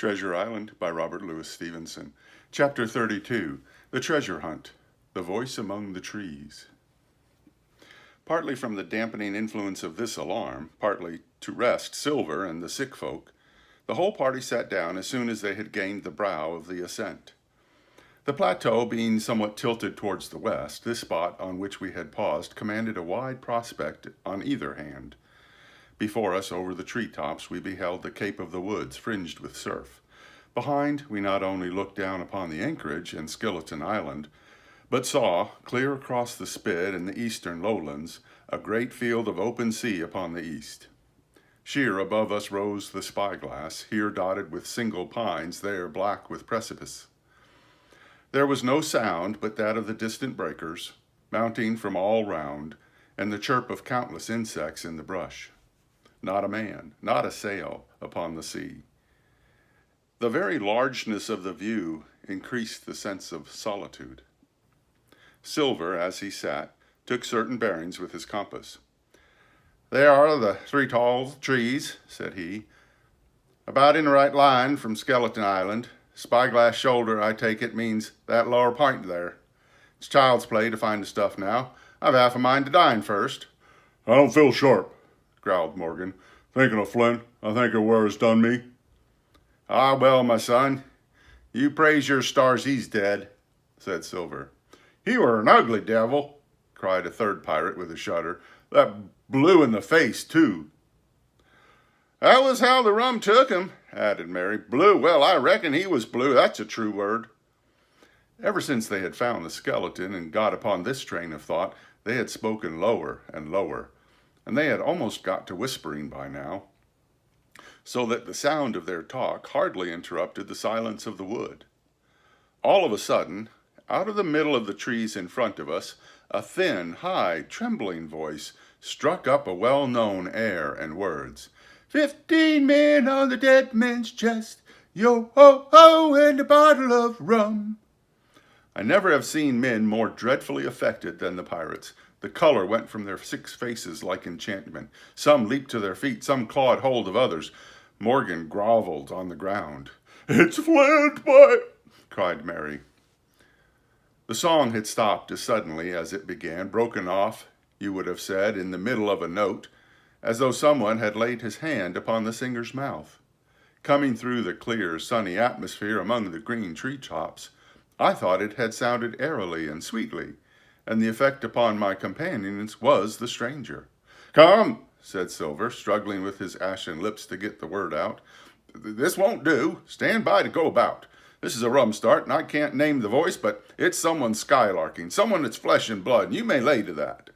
Treasure Island by Robert Louis Stevenson. Chapter 32, The Treasure Hunt, The Voice Among the Trees. Partly from the dampening influence of this alarm, partly to rest Silver and the sick folk, the whole party sat down as soon as they had gained the brow of the ascent. The plateau being somewhat tilted towards the west, this spot on which we had paused commanded a wide prospect on either hand. Before us, over the treetops, we beheld the Cape of the Woods fringed with surf. Behind, we not only looked down upon the anchorage and Skeleton Island, but saw, clear across the Spit and the eastern lowlands, a great field of open sea upon the east. Sheer above us rose the spyglass, here dotted with single pines, there black with precipice. There was no sound but that of the distant breakers, mounting from all round, and the chirp of countless insects in the brush. Not a man, not a sail upon the sea. The very largeness of the view increased the sense of solitude. Silver, as he sat, took certain bearings with his compass. "There are the 3 tall trees," said he, "about in the right line from Skeleton Island. Spyglass shoulder, I take it, means that lower point there. It's child's play to find the stuff now. I've half a mind to dine first." "I don't feel sharp," growled Morgan. "Thinking of Flint, I think of where it's done me." "Ah, well, my son, you praise your stars he's dead," said Silver. "He were an ugly devil," cried a third pirate with a shudder. "That blue in the face, too." "That was how the rum took him," added Mary. "Blue, well, I reckon he was blue. That's a true word." Ever since they had found the skeleton and got upon this train of thought, they had spoken lower and lower, and they had almost got to whispering by now, so that the sound of their talk hardly interrupted the silence of the wood. All of a sudden, out of the middle of the trees in front of us, a thin, high, trembling voice struck up a well-known air and words. 15 men on the dead man's chest, yo-ho-ho, and a bottle of rum. I never have seen men more dreadfully affected than the pirates. The color went from their 6 faces like enchantment. Some leaped to their feet, some clawed hold of others. Morgan groveled on the ground. "It's Flint, boy!" cried Mary. The song had stopped as suddenly as it began, broken off, you would have said, in the middle of a note, as though someone had laid his hand upon the singer's mouth. Coming through the clear, sunny atmosphere among the green tree-tops, I thought it had sounded airily and sweetly, and the effect upon my companions was the stranger. "Come," said Silver, struggling with his ashen lips to get the word out. "This won't do. Stand by to go about. This is a rum start, and I can't name the voice, but it's someone skylarking, someone that's flesh and blood, and you may lay to that."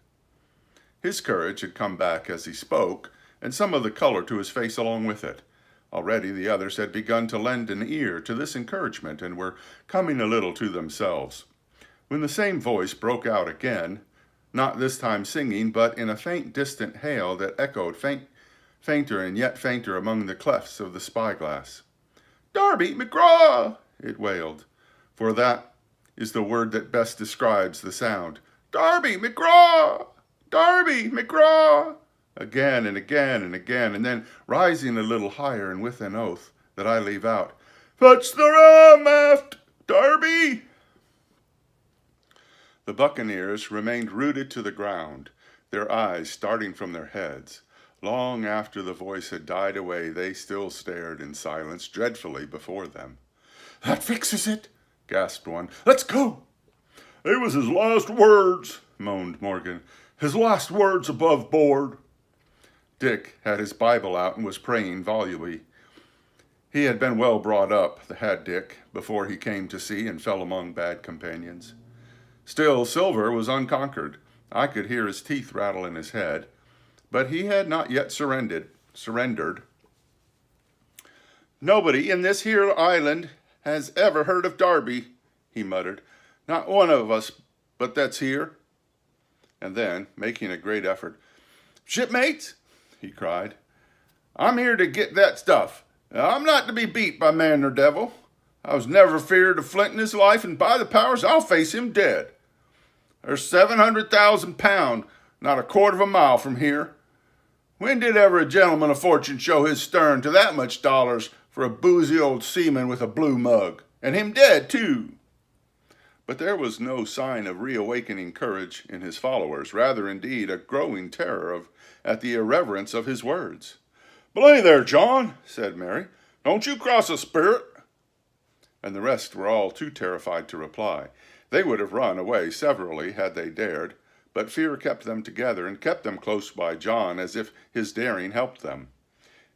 His courage had come back as he spoke, and some of the color to his face along with it. Already the others had begun to lend an ear to this encouragement and were coming a little to themselves, when the same voice broke out again, not this time singing, but in a faint distant hail that echoed fainter and yet fainter among the clefts of the spyglass. "Darby McGraw!" it wailed, for that is the word that best describes the sound. "Darby McGraw! Darby McGraw!" Again and again and again, and then rising a little higher and with an oath that I leave out, "Fetch the rum aft, Darby!" The buccaneers remained rooted to the ground, their eyes starting from their heads. Long after the voice had died away, they still stared in silence dreadfully before them. "That fixes it," gasped one. "Let's go." "It was his last words," moaned Morgan. "His last words above board." Dick had his Bible out and was praying volubly. He had been well brought up, had Dick, before he came to sea and fell among bad companions. Still, Silver was unconquered. I could hear his teeth rattle in his head, but he had not yet surrendered. "Nobody in this here island has ever heard of Darby," he muttered. "Not one of us but that's here." And then, making a great effort, "Shipmates," he cried, "I'm here to get that stuff. I'm not to be beat by man or devil. I was never feared of Flint in his life, and by the powers, I'll face him dead. There's 700,000 pound, not a quarter of a mile from here. When did ever a gentleman of fortune show his stern to that much dollars for a boozy old seaman with a blue mug, and him dead too." But there was no sign of reawakening courage in his followers, rather indeed a growing terror at the irreverence of his words. "Belay there, John," said Mary. "Don't you cross a spirit." And the rest were all too terrified to reply. They would have run away severally had they dared, but fear kept them together and kept them close by John as if his daring helped them.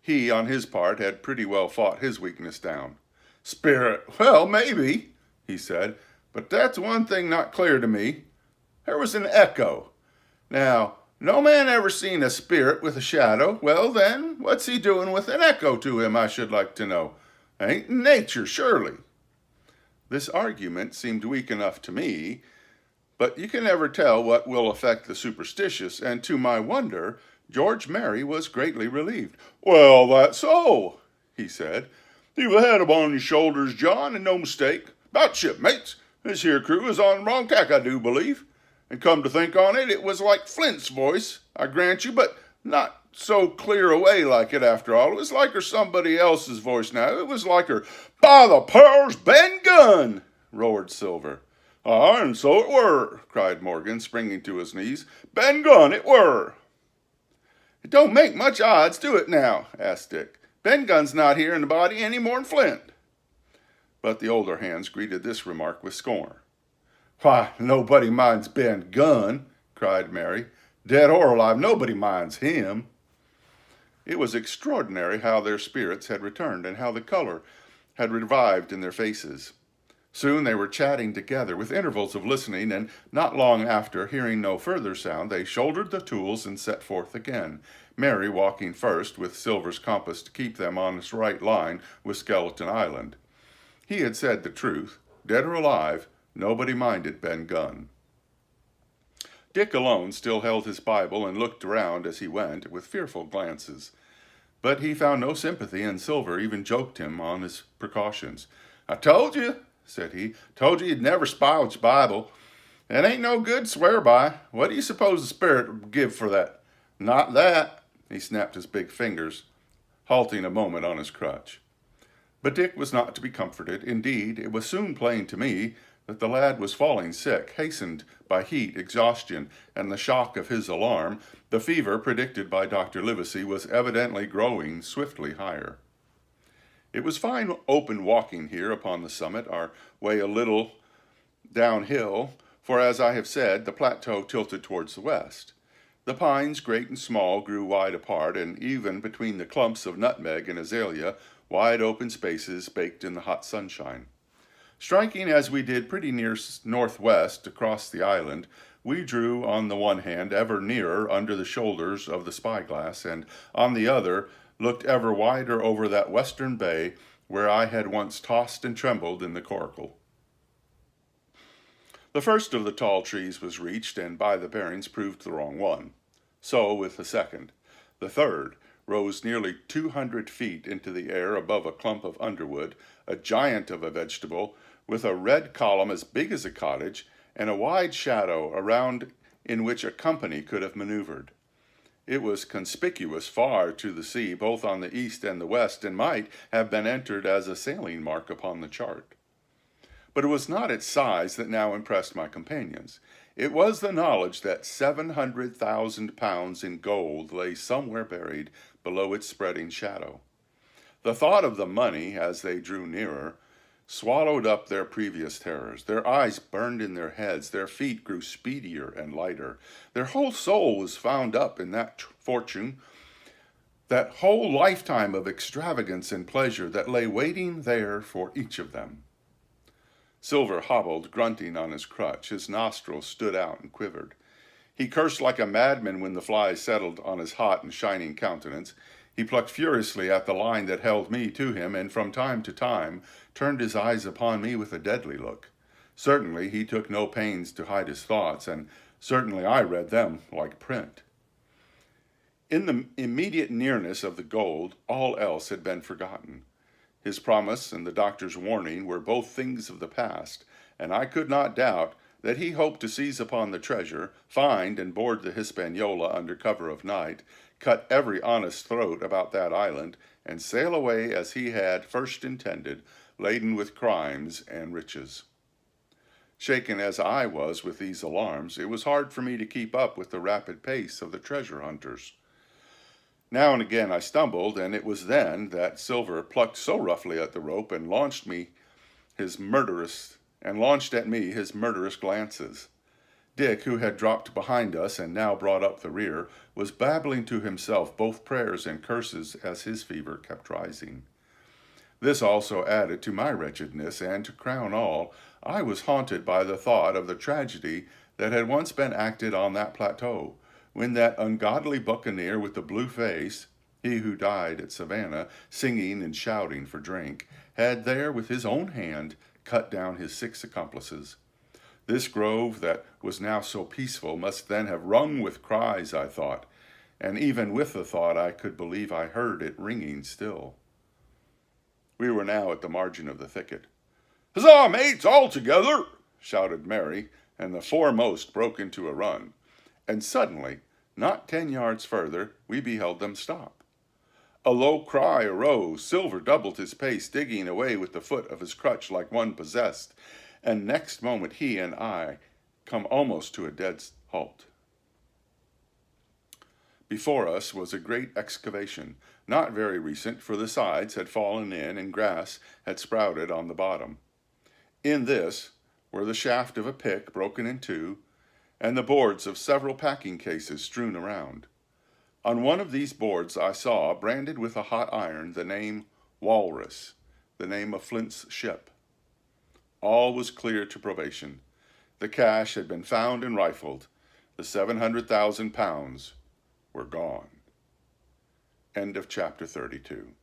He, on his part, had pretty well fought his weakness down. "Spirit, well, maybe," he said, "but that's one thing not clear to me. There was an echo. Now, no man ever seen a spirit with a shadow. Well, then, what's he doing with an echo to him, I should like to know? Ain't in nature, surely." This argument seemed weak enough to me, but you can never tell what will affect the superstitious, and to my wonder, George Merry was greatly relieved. "Well, that's so," he said. "You've a head upon your shoulders, John, and no mistake. 'Bout shipmates, this here crew is on the wrong tack, I do believe. And come to think on it, it was like Flint's voice, I grant you, but not so clear away like it after all. It was like her somebody else's voice now. It was like her, by the powers, Ben Gunn!" roared Silver. "Ah, and so it were," cried Morgan, springing to his knees. "Ben Gunn, it were." "It don't make much odds, do it now?" asked Dick. "Ben Gunn's not here in the body any more'n Flint." But the older hands greeted this remark with scorn. "Why, nobody minds Ben Gunn," cried Mary. "Dead or alive, nobody minds him." It was extraordinary how their spirits had returned and how the color had revived in their faces. Soon they were chatting together, with intervals of listening, and not long after, hearing no further sound, they shouldered the tools and set forth again, Mary walking first with Silver's compass to keep them on his right line with Skeleton Island. He had said the truth. Dead or alive, nobody minded Ben Gunn. Dick alone still held his Bible and looked around as he went, with fearful glances. But he found no sympathy, and Silver even joked him on his precautions. "I told you," said he. "Told you you'd never spiled your Bible. It ain't no good to swear by. What do you suppose the Spirit would give for that? Not that." He snapped his big fingers, halting a moment on his crutch. But Dick was not to be comforted. Indeed, it was soon plain to me that the lad was falling sick, hastened by heat, exhaustion, and the shock of his alarm. The fever predicted by Dr. Livesey was evidently growing swiftly higher. It was fine open walking here upon the summit, our way a little downhill, for as I have said, the plateau tilted towards the west. The pines, great and small, grew wide apart, and even between the clumps of nutmeg and azalea, wide open spaces baked in the hot sunshine. Striking as we did pretty near northwest across the island, we drew on the one hand ever nearer under the shoulders of the spyglass, and on the other looked ever wider over that western bay where I had once tossed and trembled in the coracle. The first of the tall trees was reached, and by the bearings proved the wrong one. So with the second. The third rose nearly 200 feet into the air above a clump of underwood, a giant of a vegetable, with a red column as big as a cottage, and a wide shadow around in which a company could have maneuvered. It was conspicuous far to the sea, both on the east and the west, and might have been entered as a sailing mark upon the chart. But it was not its size that now impressed my companions. It was the knowledge that 700,000 pounds in gold lay somewhere buried below its spreading shadow. The thought of the money, as they drew nearer, swallowed up their previous terrors. Their eyes burned in their heads, their feet grew speedier and lighter. Their whole soul was found up in that fortune, that whole lifetime of extravagance and pleasure that lay waiting there for each of them. Silver hobbled, grunting on his crutch. His nostrils stood out and quivered. He cursed like a madman when the flies settled on his hot and shining countenance. He plucked furiously at the line that held me to him, and from time to time turned his eyes upon me with a deadly look. Certainly he took no pains to hide his thoughts, and certainly I read them like print. In the immediate nearness of the gold, all else had been forgotten. His promise and the doctor's warning were both things of the past, and I could not doubt that he hoped to seize upon the treasure, find and board the Hispaniola under cover of night, cut every honest throat about that island, and sail away as he had first intended, laden with crimes and riches. Shaken as I was with these alarms, it was hard for me to keep up with the rapid pace of the treasure hunters. Now and again I stumbled, and it was then that Silver plucked so roughly at the rope and launched at me his murderous glances. Dick, who had dropped behind us and now brought up the rear, was babbling to himself both prayers and curses as his fever kept rising. This also added to my wretchedness, and to crown all, I was haunted by the thought of the tragedy that had once been acted on that plateau, when that ungodly buccaneer with the blue face, he who died at Savannah, singing and shouting for drink, had there with his own hand cut down his 6 accomplices. This grove that was now so peaceful must then have rung with cries, I thought, and even with the thought I could believe I heard it ringing still. We were now at the margin of the thicket. "Huzzah, mates, all together!" shouted Mary, and the foremost broke into a run. And suddenly, not 10 yards further, we beheld them stop. A low cry arose. Silver doubled his pace, digging away with the foot of his crutch like one possessed, and next moment he and I come almost to a dead halt. Before us was a great excavation, not very recent, for the sides had fallen in and grass had sprouted on the bottom. In this were the shaft of a pick broken in two, and the boards of several packing cases strewn around. On one of these boards I saw, branded with a hot iron, the name Walrus, the name of Flint's ship. All was clear to probation. The cash had been found and rifled. The 700,000 pounds were gone. End of chapter 32.